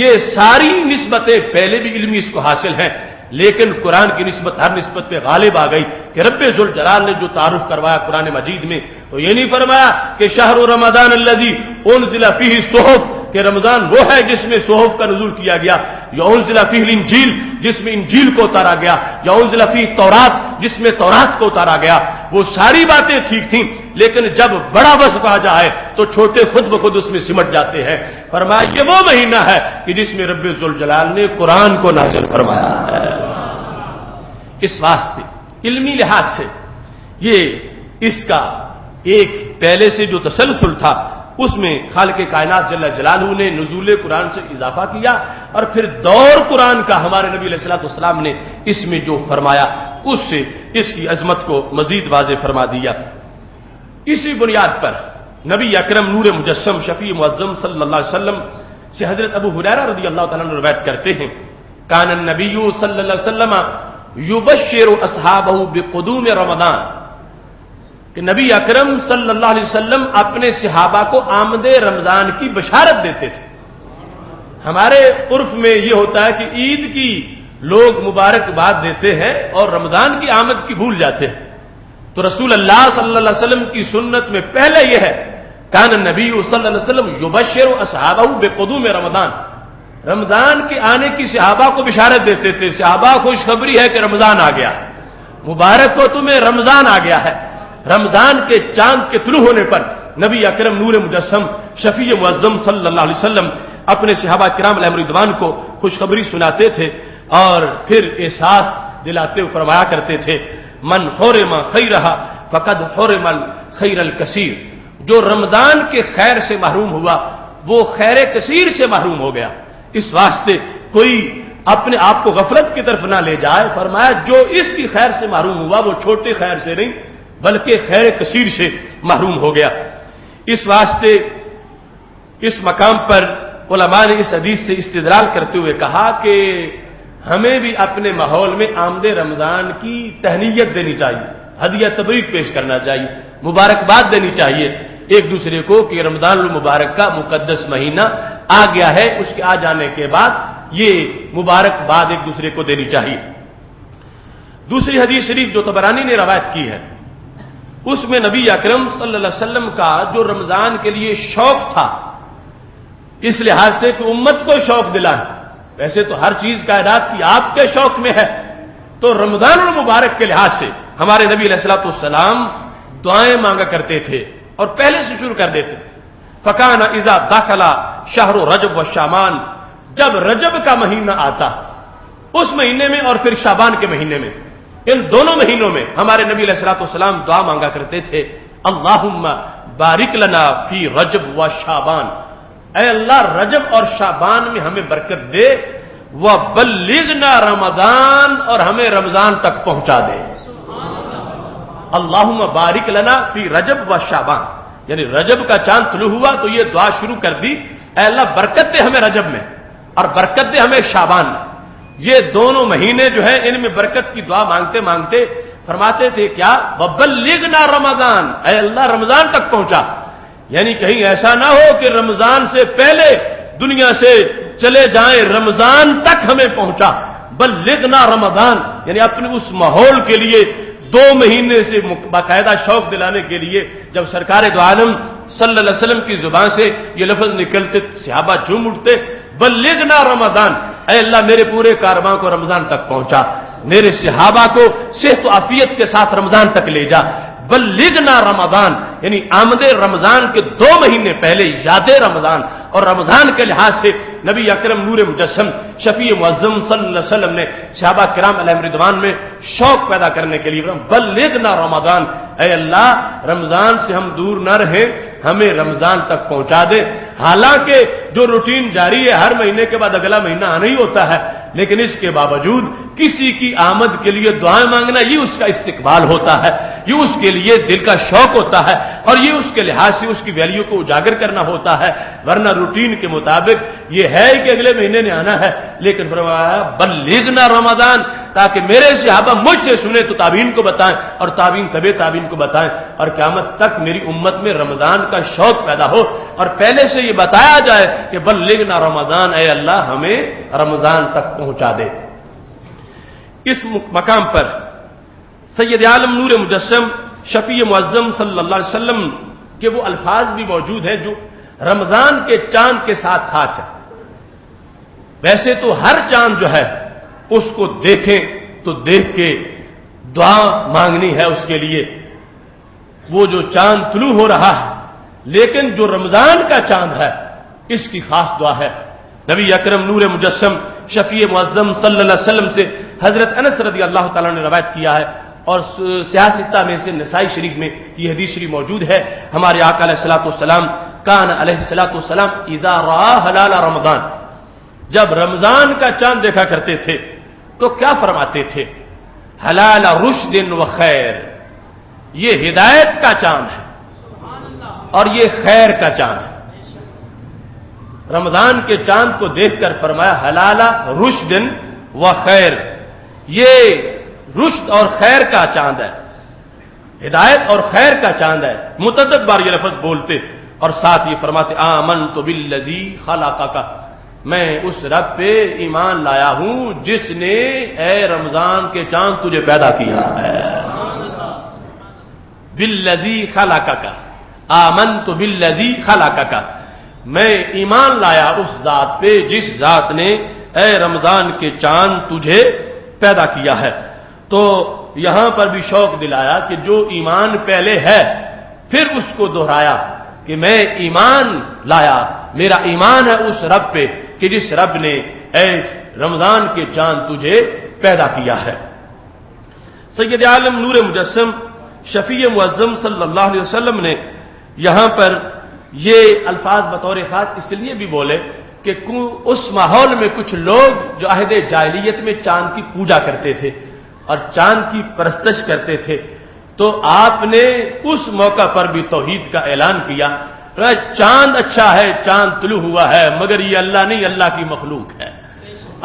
یہ ساری نسبتیں پہلے بھی علمی اس کو حاصل ہیں، لیکن قرآن کی نسبت ہر نسبت پہ غالب آ گئی کہ رب ذوالجلال نے جو تعارف کروایا قرآن مجید میں تو یہ نہیں فرمایا کہ شہر رمضان الذی انزل فیہ الصحف، کہ رمضان وہ ہے جس میں صحف کا نزول کیا گیا، یا انزل فیہ الانجیل جس میں انجیل کو اتارا گیا، یا انزل فیہ تورات جس میں تورات کو اتارا گیا. وہ ساری باتیں ٹھیک تھیں، لیکن جب بڑا وصف آ جائے تو چھوٹے خود بخود اس میں سمٹ جاتے ہیں. فرمایا یہ وہ مہینہ ہے کہ جس میں رب ذوالجلال نے قرآن کو نازل فرمایا ہے. اس واسطے علمی لحاظ سے یہ اس کا ایک پہلے سے جو تسلسل تھا اس میں خالق کائنات جل جلالہ نے نزول قرآن سے اضافہ کیا، اور پھر دور قرآن کا ہمارے نبی علیہ الصلوۃ والسلام نے اس میں جو فرمایا اس سے اس کی عظمت کو مزید واضح فرما دیا. اسی بنیاد پر نبی اکرم نور مجسم شفیع معظم صلی اللہ علیہ وسلم سے حضرت ابو ہریرہ رضی اللہ تعالیٰ عنہ روایت کرتے ہیں کان النبی صلی اللہ علیہ وسلم یبشر اصحابہ بقدوم رمضان، کہ نبی اکرم صلی اللہ علیہ وسلم اپنے صحابہ کو آمد رمضان کی بشارت دیتے تھے۔ ہمارے عرف میں یہ ہوتا ہے کہ عید کی لوگ مبارکباد دیتے ہیں اور رمضان کی آمد کی بھول جاتے ہیں، تو رسول اللہ صلی اللہ علیہ وسلم کی سنت میں پہلے یہ ہے کان النبی صلی اللہ علیہ وسلم یبشر اصحابہ بقدوم رمضان، رمضان کے آنے کی صحابہ کو بشارت دیتے تھے، صحابہ خوشخبری ہے کہ رمضان آ گیا ہے، مبارک ہو تمہیں رمضان آ گیا ہے۔ رمضان کے چاند کے طلوع ہونے پر نبی اکرم نور مجسم شفیع معظم صلی اللہ علیہ وسلم اپنے صحابہ کرام علیہم رضوان کو خوشخبری سناتے تھے اور پھر احساس دلاتے ہوئے فرمایا کرتے تھے من حرم خیرہ فقد حرم الخیر الکثیر، جو رمضان کے خیر سے محروم ہوا وہ خیر کثیر سے محروم ہو گیا۔ اس واسطے کوئی اپنے آپ کو غفلت کی طرف نہ لے جائے، فرمایا جو اس کی خیر سے محروم ہوا وہ چھوٹے خیر سے نہیں بلکہ خیر کثیر سے محروم ہو گیا۔ اس واسطے اس مقام پر علماء نے اس حدیث سے استدلال کرتے ہوئے کہا کہ ہمیں بھی اپنے ماحول میں آمد رمضان کی تہنیت دینی چاہیے، ہدیہ تبریک پیش کرنا چاہیے، مبارکباد دینی چاہیے ایک دوسرے کو کہ رمضان المبارک کا مقدس مہینہ آ گیا ہے، اس کے آ جانے کے بعد یہ مبارکباد ایک دوسرے کو دینی چاہیے۔ دوسری حدیث شریف جو طبرانی نے روایت کی ہے اس میں نبی اکرم صلی اللہ علیہ وسلم کا جو رمضان کے لیے شوق تھا اس لحاظ سے کہ امت کو شوق دلا ہے، ویسے تو ہر چیز کائنات کی آپ کے شوق میں ہے، تو رمضان المبارک کے لحاظ سے ہمارے نبی علیہ الصلوۃ والسلام دعائیں مانگا کرتے تھے اور پہلے سے شروع کر دیتے تھے۔ فکان اذا دخل شہر رجب و شعبان، جب رجب کا مہینہ آتا اس مہینے میں اور پھر شعبان کے مہینے میں، ان دونوں مہینوں میں ہمارے نبی علیہ الصلوۃ والسلام دعا مانگا کرتے تھے اللہم بارک لنا فی رجب و شعبان، اے اللہ رجب اور شعبان میں ہمیں برکت دے، وبلغنا رمضان، اور ہمیں رمضان تک پہنچا دے۔ اللہم بارک لنا فی رجب و شعبان، یعنی رجب کا چاند طلوع ہوا تو یہ دعا شروع کر دی اے اللہ برکت دے ہمیں رجب میں اور برکت دے ہمیں شعبان میں۔ یہ دونوں مہینے جو ہے ان میں برکت کی دعا مانگتے مانگتے فرماتے تھے کیا وبلغنا رمضان، اے اللہ رمضان تک پہنچا، یعنی کہیں ایسا نہ ہو کہ رمضان سے پہلے دنیا سے چلے جائیں، رمضان تک ہمیں پہنچا۔ بلغنا رمضان یعنی اپنے اس ماحول کے لیے 2 مہینے سے باقاعدہ شوق دلانے کے لیے جب سرکار دو عالم صلی اللہ علیہ وسلم کی زبان سے یہ لفظ نکلتے صحابہ جھوم اٹھتے بلغنا رمضان، اے اللہ میرے پورے کارواں کو رمضان تک پہنچا، میرے صحابہ کو صحت و عافیت کے ساتھ رمضان تک لے جا۔ بلغنا رمضان یعنی آمد رمضان کے 2 مہینے پہلے یاد رمضان، اور رمضان کے لحاظ سے نبی اکرم نور مجسم شفیع معظم صلی اللہ علیہ وسلم نے صحابہ کرام علیہم رضوان میں شوق پیدا کرنے کے لیے بلغنا رمضان، اے اللہ رمضان سے ہم دور نہ رہیں، ہمیں رمضان تک پہنچا دے۔ حالانکہ جو روٹین جاری ہے ہر مہینے کے بعد اگلا مہینہ آنا ہی ہوتا ہے، لیکن اس کے باوجود کسی کی آمد کے لیے دعائیں مانگنا یہ اس کا استقبال ہوتا ہے، یہ اس کے لیے دل کا شوق ہوتا ہے، اور یہ اس کے لحاظ سے اس کی ویلیو کو اجاگر کرنا ہوتا ہے، ورنہ روٹین کے مطابق یہ ہے کہ اگلے مہینے نے آنا ہے، لیکن فرمایا بلغنا رمضان تاکہ میرے صحابہ مجھ سے سنیں تو تابعین کو بتائیں اور تابعین تبع تابعین کو بتائیں، اور قیامت تک میری امت میں رمضان کا شوق پیدا ہو، اور پہلے سے یہ بتایا جائے کہ بلغنا رمضان، اے اللہ ہمیں رمضان تک پہنچا دے۔ اس مقام پر سید عالم نور مجسم شفیع معظم صلی اللہ علیہ وسلم کے وہ الفاظ بھی موجود ہیں جو رمضان کے چاند کے ساتھ خاص ہے۔ ویسے تو ہر چاند جو ہے اس کو دیکھیں تو دیکھ کے دعا مانگنی ہے اس کے لیے، وہ جو چاند طلوع ہو رہا ہے، لیکن جو رمضان کا چاند ہے اس کی خاص دعا ہے۔ نبی اکرم نور مجسم شفیع معظم صلی اللہ علیہ وسلم سے حضرت انس رضی اللہ تعالیٰ نے روایت کیا ہے، اور سیاستہ میں سے نسائی شریف میں یہ حدیث شریف موجود ہے، ہمارے آقا علیہ الصلوۃ والسلام کان علیہ الصلوۃ والسلام اذا رأى ہلال رمضان، جب رمضان کا چاند دیکھا کرتے تھے تو کیا فرماتے تھے حلال رشد و خیر، یہ ہدایت کا چاند ہے اور یہ خیر کا چاند ہے۔ رمضان کے چاند کو دیکھ کر فرمایا حلالہ رشدن و خیر، یہ رشد اور خیر کا چاند ہے، ہدایت اور خیر کا چاند ہے۔ متعدد بار یہ لفظ بولتے اور ساتھ یہ فرماتے آمنت بالذی خلقک، میں اس رب پہ ایمان لایا ہوں جس نے اے رمضان کے چاند تجھے پیدا کیا ہے۔ بالذی خلقک، آمنت بالذی خلقک، میں ایمان لایا اس ذات پہ جس ذات نے اے رمضان کے چاند تجھے پیدا کیا ہے۔ تو یہاں پر بھی شوق دلایا کہ جو ایمان پہلے ہے پھر اس کو دہرایا کہ میں ایمان لایا، میرا ایمان ہے اس رب پہ کہ جس رب نے اے رمضان کے چاند تجھے پیدا کیا ہے۔ سید عالم نور مجسم شفیع معظم صلی اللہ علیہ وسلم نے یہاں پر یہ الفاظ بطور خاص اس لیے بھی بولے کہ اس ماحول میں کچھ لوگ جو عہد جاہلیت میں چاند کی پوجا کرتے تھے اور چاند کی پرستش کرتے تھے، تو آپ نے اس موقع پر بھی توحید کا اعلان کیا۔ چاند اچھا ہے، چاند طلوع ہوا ہے، مگر یہ اللہ نہیں، اللہ کی مخلوق ہے۔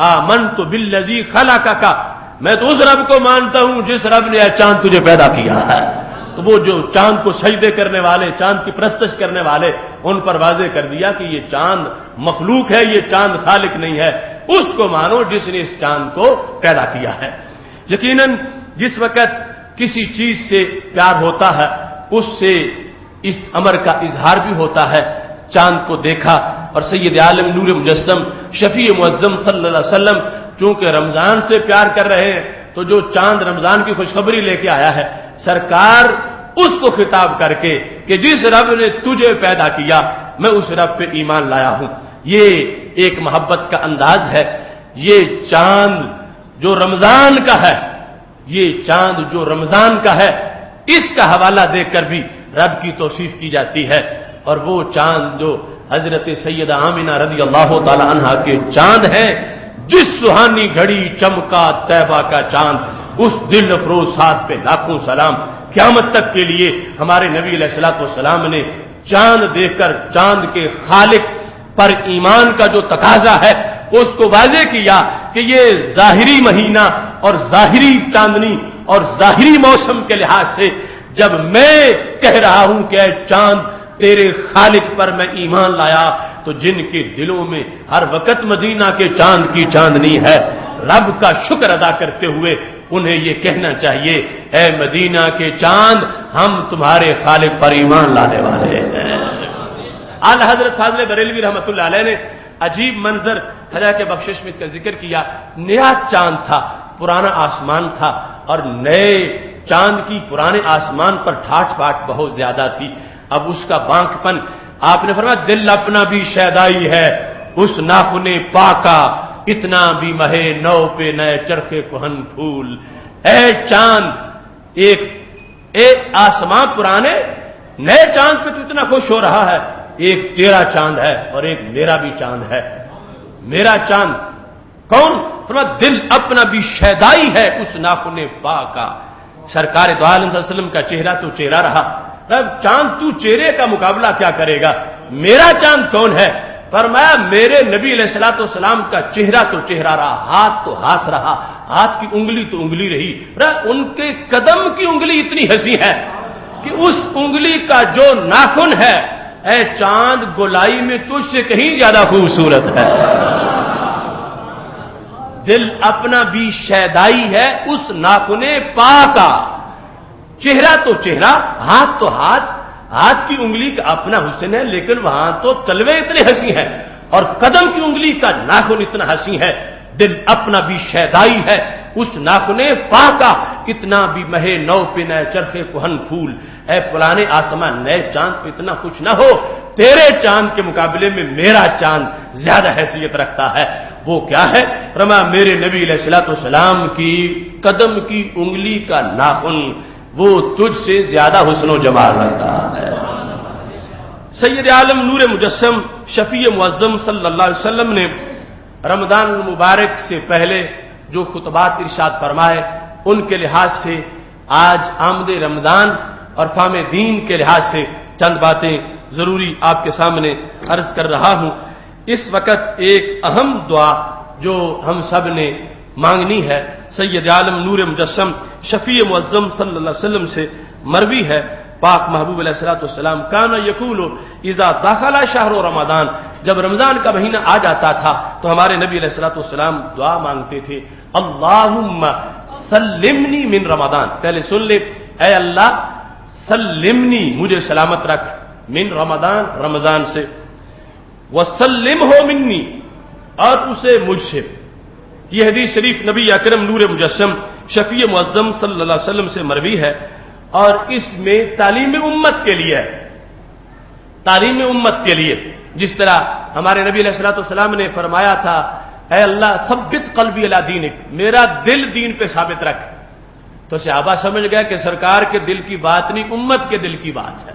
آمنت بالذی خلقک، میں تو اس رب کو مانتا ہوں جس رب نے چاند تجھے پیدا کیا ہے۔ تو وہ جو چاند کو سجدے کرنے والے، چاند کی پرستش کرنے والے، ان پر واضح کر دیا کہ یہ چاند مخلوق ہے، یہ چاند خالق نہیں ہے، اس کو مانو جس نے اس چاند کو پیدا کیا ہے۔ یقیناً جس وقت کسی چیز سے پیار ہوتا ہے اس سے اس امر کا اظہار بھی ہوتا ہے۔ چاند کو دیکھا اور سید عالم نور مجسم شفیع معظم صلی اللہ علیہ وسلم چونکہ رمضان سے پیار کر رہے ہیں، تو جو چاند رمضان کی خوشخبری لے کے آیا ہے، سرکار اس کو خطاب کر کے کہ جس رب نے تجھے پیدا کیا میں اس رب پہ ایمان لایا ہوں، یہ ایک محبت کا انداز ہے۔ یہ چاند جو رمضان کا ہے، یہ چاند جو رمضان کا ہے، اس کا حوالہ دے کر بھی رب کی توصیف کی جاتی ہے۔ اور وہ چاند جو حضرت سیدہ آمنہ رضی اللہ تعالی عنہا کے چاند ہیں، جس سہانی گھڑی چمکا طیبہ کا چاند، اس دل افروز ساتھ پہ لاکھوں سلام۔ قیامت تک کے لیے ہمارے نبی علیہ الصلوۃ والسلام نے چاند دیکھ کر چاند کے خالق پر ایمان کا جو تقاضا ہے اس کو واضح کیا کہ یہ ظاہری مہینہ اور ظاہری چاندنی اور ظاہری موسم کے لحاظ سے جب میں کہہ رہا ہوں کہ اے چاند تیرے خالق پر میں ایمان لایا، تو جن کے دلوں میں ہر وقت مدینہ کے چاند کی چاندنی ہے، رب کا شکر ادا کرتے ہوئے انہیں یہ کہنا چاہیے اے مدینہ کے چاند ہم تمہارے خالق پر ایمان لانے والے ہیں۔ اعلی حضرت فاضل بریلوی رحمۃ اللہ علیہ نے عجیب منظر خدا کے بخشش میں اس کا ذکر کیا۔ نیا چاند تھا، پرانا آسمان تھا، اور نئے چاند کی پرانے آسمان پر ٹھاٹ پاٹ بہت زیادہ تھی۔ اب اس کا بانک پن، آپ نے فرمایا دل اپنا بھی شیدائی ہے اس ناخن پاکا، اتنا بھی مہے نو پہ نئے چرخے کہن پھول۔ اے چاند، ایک آسمان پرانے نئے چاند پہ تو اتنا خوش ہو رہا ہے، ایک تیرا چاند ہے اور ایک میرا بھی چاند ہے۔ میرا چاند کون؟ فرمایا دل اپنا بھی شیدائی ہے اس ناخن پاکا۔ سرکار دو عالم صلی اللہ علیہ وسلم کا چہرہ تو چہرہ رہا، رب چاند تو چہرے کا مقابلہ کیا کرے گا؟ میرا چاند کون ہے؟ فرمایا میرے نبی علیہ الصلوۃ والسلام کا چہرہ تو چہرہ رہا، ہاتھ تو ہاتھ رہا، ہاتھ کی انگلی تو انگلی رہی۔ ان کے قدم کی انگلی اتنی ہنسی ہے کہ اس انگلی کا جو ناخن ہے، اے چاند گولائی میں تجھ سے کہیں زیادہ خوبصورت ہے۔ دل اپنا بھی شیدائی ہے اس ناخن پاکا۔ چہرہ تو چہرہ، ہاتھ تو ہاتھ، ہاتھ کی انگلی کا اپنا حسن ہے، لیکن وہاں تو تلوے اتنے ہنسی ہیں اور قدم کی انگلی کا ناخن اتنا ہنسی ہے۔ دل اپنا بھی شیدائی ہے اس ناخن پاکا، اتنا بھی مہے نو پہ نئے چرخے کہن پھول۔ اے پرانے آسمان نئے چاند پہ اتنا خوش نہ ہو، تیرے چاند کے مقابلے میں میرا چاند زیادہ حیثیت رکھتا ہے۔ وہ کیا ہے؟ فرمایا میرے نبی علیہ الصلوۃ والسلام کی قدم کی انگلی کا ناخن وہ تجھ سے زیادہ حسن و جمال رکھتا ہے۔ سید عالم نور مجسم شفیع معظم صلی اللہ علیہ وسلم نے رمضان المبارک سے پہلے جو خطبات ارشاد فرمائے، ان کے لحاظ سے آج آمد رمضان اور فہم دین کے لحاظ سے چند باتیں ضروری آپ کے سامنے عرض کر رہا ہوں۔ اس وقت ایک اہم دعا جو ہم سب نے مانگنی ہے سید عالم نور مجسم شفیع معظم صلی اللہ علیہ وسلم سے مروی ہے، پاک محبوب علیہ الصلوۃ والسلام کان یقول اذا دخل شہر رمضان، جب رمضان کا مہینہ آ جاتا تھا تو ہمارے نبی علیہ الصلوۃ والسلام دعا مانگتے تھے، اللہم سلمنی من رمضان، پہلے سن لے، اے اللہ سلمنی مجھے سلامت رکھ، من رمضان رمضان سے، وسلمہ منی اور اسے مجھ سے۔ یہ حدیث شریف نبی اکرم نور مجسم شفیع معظم صلی اللہ علیہ وسلم سے مروی ہے، اور اس میں تعلیم امت کے لیے، تعلیم امت کے لیے، جس طرح ہمارے نبی علیہ الصلوۃ والسلام نے فرمایا تھا، اے اللہ ثبت قلبی علی دینک، میرا دل دین پہ ثابت رکھ، تو صحابہ سمجھ گئے کہ سرکار کے دل کی بات نہیں، امت کے دل کی بات ہے،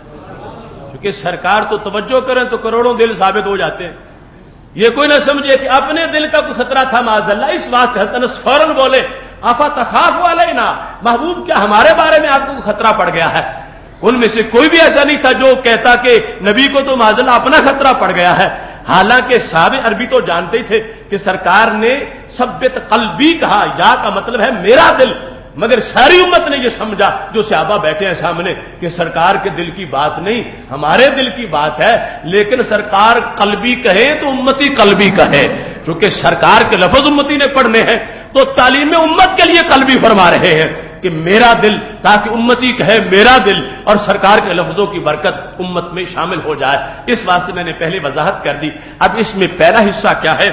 کیونکہ سرکار تو توجہ کریں تو کروڑوں دل ثابت ہو جاتے ہیں، یہ کوئی نہ سمجھے کہ اپنے دل کا کوئی خطرہ تھا معاذ اللہ، اس بات سے انس فوراً بولے آفا تخاف علینا، محبوب کیا ہمارے بارے میں آپ کو خطرہ پڑ گیا ہے؟ ان میں سے کوئی بھی ایسا نہیں تھا جو کہتا کہ نبی کو تو معاذ اللہ اپنا خطرہ پڑ گیا ہے، حالانکہ صحابہ عربی تو جانتے ہی تھے کہ سرکار نے ثبت قلبی کہا، یا کا مطلب ہے میرا دل، مگر ساری امت نے یہ سمجھا جو صحابہ بیٹھے ہیں سامنے کہ سرکار کے دل کی بات نہیں، ہمارے دل کی بات ہے، لیکن سرکار قلبی کہے تو امتی قلبی کہے، چونکہ سرکار کے لفظ امتی نے پڑھنے ہیں تو تعلیم امت کے لیے قلبی فرما رہے ہیں کہ میرا دل، تاکہ امتی کہے میرا دل اور سرکار کے لفظوں کی برکت امت میں شامل ہو جائے، اس واسطے میں نے پہلے وضاحت کر دی۔ اب اس میں پہلا حصہ کیا ہے؟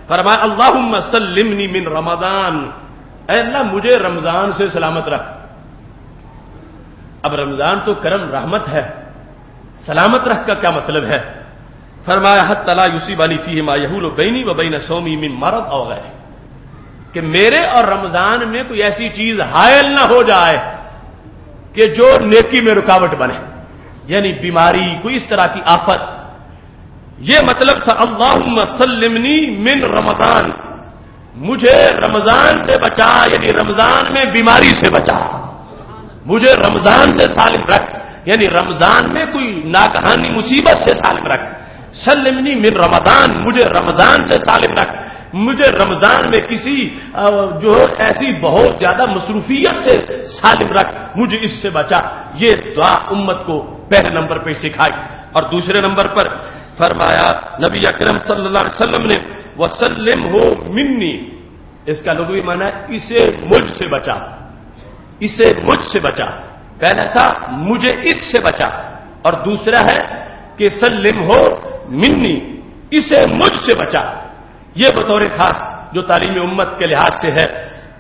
فرمایا اللہم سلمنی من رمضان، اے اللہ مجھے رمضان سے سلامت رکھ۔ اب رمضان تو کرم رحمت ہے، سلامت رکھ کا کیا مطلب ہے؟ فرمایا حتی لا یصیبنی فیہ ما یحول بینی و بین صومی من مرض او غیرہ، کہ میرے اور رمضان میں کوئی ایسی چیز حائل نہ ہو جائے کہ جو نیکی میں رکاوٹ بنے، یعنی بیماری، کوئی اس طرح کی آفت، یہ مطلب تھا اللہم سلمنی من رمضان، مجھے رمضان سے بچا، یعنی رمضان میں بیماری سے بچا، مجھے رمضان سے سالم رکھ، یعنی رمضان میں کوئی ناگہانی مصیبت سے سالم رکھ، سلمنی من رمضان، مجھے رمضان سے سالم رکھ، مجھے رمضان میں کسی جو ایسی بہت زیادہ مصروفیت سے سالم رکھ، مجھے اس سے بچا۔ یہ دعا امت کو پہلے نمبر پہ سکھائی، اور دوسرے نمبر پر فرمایا نبی اکرم صلی اللہ علیہ وسلم نے وسلمہ منی، اس کا لغوی معنی ہے اسے مجھ سے بچا، اسے مجھ سے بچا، پہلا تھا مجھے اس سے بچا، اور دوسرا ہے کہ سلمہ منی، اسے مجھ سے بچا۔ یہ بطور خاص جو تعلیم امت کے لحاظ سے ہے،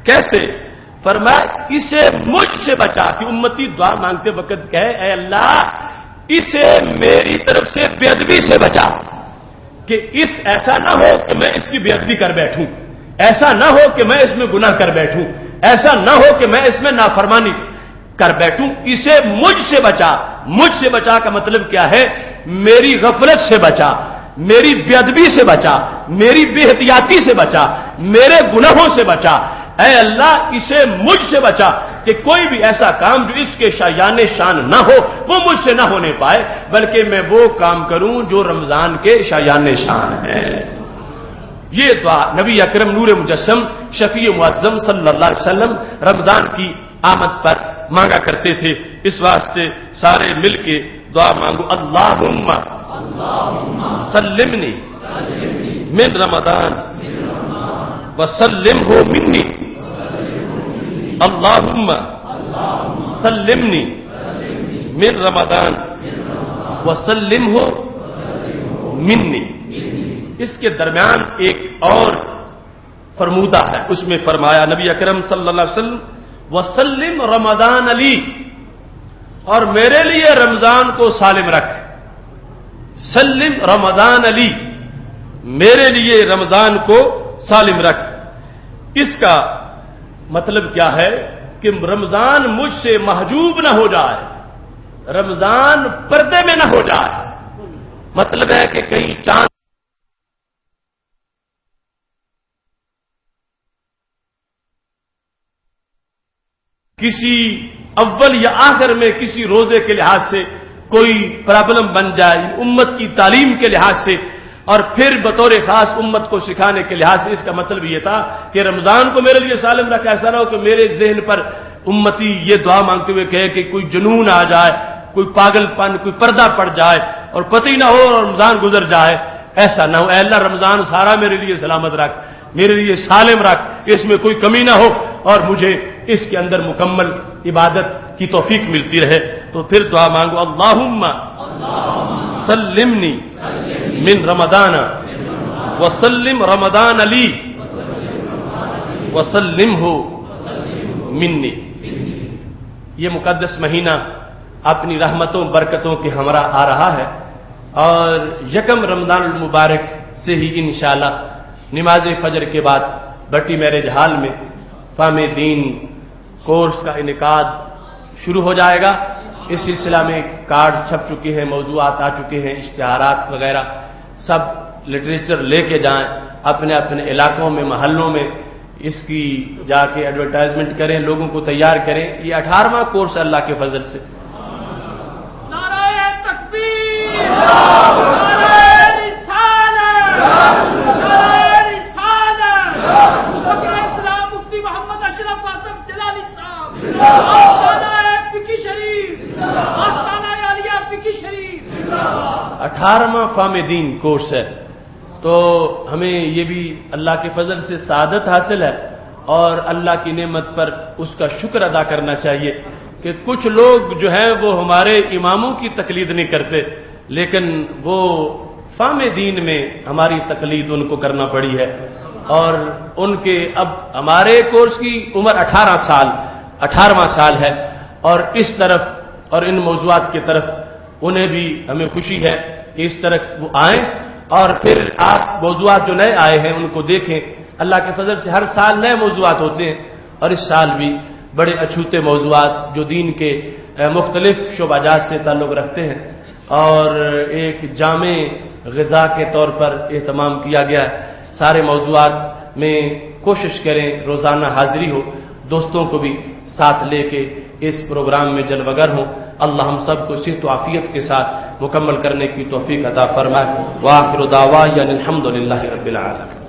کیسے؟ فرمایا اسے مجھ سے بچا، کہ امتی دعا مانگتے وقت کہے اے اللہ اسے میری طرف سے بے ادبی سے بچا، کہ ایسا نہ ہو کہ میں اس کی بے ادبی کر بیٹھوں، ایسا نہ ہو کہ میں اس میں گناہ کر بیٹھوں، ایسا نہ ہو کہ میں اس میں نافرمانی کر بیٹھوں، اسے مجھ سے بچا۔ مجھ سے بچا کا مطلب کیا ہے؟ میری غفلت سے بچا، میری بے ادبی سے بچا، میری بے احتیاطی سے بچا، میرے گناہوں سے بچا، اے اللہ اسے مجھ سے بچا، کہ کوئی بھی ایسا کام جو اس کے شایان شان نہ ہو وہ مجھ سے نہ ہونے پائے، بلکہ میں وہ کام کروں جو رمضان کے شایان شان ہے۔ یہ دعا نبی اکرم نور مجسم شفیع معظم صلی اللہ علیہ وسلم رمضان کی آمد پر مانگا کرتے تھے، اس واسطے سارے مل کے دعا مانگو، اللہم سلمنی من رمضان وسلمہ منی، اللہم سلمنی من رمضان وسلمہ منی۔ اس کے درمیان ایک اور فرمودہ ہے، اس میں فرمایا نبی اکرم صلی اللہ علیہ وسلم وسلم رمضان علی، اور میرے لیے رمضان کو سالم رکھ، سلم رمضان علی، میرے لیے رمضان کو سالم رکھ۔ اس کا مطلب کیا ہے؟ کہ رمضان مجھ سے محجوب نہ ہو جائے، رمضان پردے میں نہ ہو جائے، مطلب ہے کہ کہیں چاند کسی اول یا آخر میں کسی روزے کے لحاظ سے کوئی پرابلم بن جائے، امت کی تعلیم کے لحاظ سے اور پھر بطور خاص امت کو سکھانے کے لحاظ سے اس کا مطلب یہ تھا کہ رمضان کو میرے لیے سالم رکھ، ایسا نہ ہو کہ میرے ذہن پر امتی یہ دعا مانگتے ہوئے کہے کہ کوئی جنون آ جائے، کوئی پاگل پن، کوئی پردہ پڑ جائے اور پتہ ہی نہ ہو اور رمضان گزر جائے. ایسا نہ ہو. اے اللہ رمضان سارا میرے لیے سلامت رکھ، میرے لیے سالم رکھ، اس میں کوئی کمی نہ ہو اور مجھے اس کے اندر مکمل عبادت کی توفیق ملتی رہے. تو پھر دعا مانگو اللہم سلمنی من رمضان وسلم رمضان علی وسلمہ منی. یہ مقدس مہینہ اپنی رحمتوں برکتوں کے ہمراہ آ رہا ہے اور یکم رمضان المبارک سے ہی انشاءاللہ نماز فجر کے بعد بٹی میرج ہال میں فہم دین کورس کا انعقاد شروع ہو جائے گا. اس سلسلہ میں کارڈ چھپ چکے ہیں، موضوعات آ چکے ہیں، اشتہارات وغیرہ سب لٹریچر لے کے جائیں، اپنے اپنے علاقوں میں محلوں میں اس کی جا کے ایڈورٹائزمنٹ کریں، لوگوں کو تیار کریں. یہ 18واں کورس اللہ کے فضل سے. نعرہ تکبیر، نعرہ رسالت، نعرہ رسالت، وکیل اسلام مفتی محمد اشرف آصف جلالی صاحب، آستانہ فقہ شریف، آستانہ عالیہ فقہ شریف. 18واں فہم دین کورس ہے. تو ہمیں یہ بھی اللہ کے فضل سے سعادت حاصل ہے اور اللہ کی نعمت پر اس کا شکر ادا کرنا چاہیے کہ کچھ لوگ جو ہیں وہ ہمارے اماموں کی تقلید نہیں کرتے، لیکن وہ فہم دین میں ہماری تقلید ان کو کرنا پڑی ہے. اور ان کے اب ہمارے کورس کی عمر 18واں سال ہے اور اس طرف اور ان موضوعات کی طرف انہیں بھی ہمیں خوشی ہے کہ اس طرح وہ آئیں اور پھر آپ موضوعات جو نئے آئے ہیں ان کو دیکھیں. اللہ کے فضل سے ہر سال نئے موضوعات ہوتے ہیں اور اس سال بھی بڑے اچھوتے موضوعات جو دین کے مختلف شعبہ جات سے تعلق رکھتے ہیں اور ایک جامع غذا کے طور پر اہتمام کیا گیا ہے. سارے موضوعات میں کوشش کریں روزانہ حاضری ہو، دوستوں کو بھی ساتھ لے کے اس پروگرام میں جلوگر ہوں. اللہ ہم سب کو صحت و عافیت کے ساتھ مکمل کرنے کی توفیق عطا فرمائے. وآخر دعوانا الحمد للہ رب العالمین.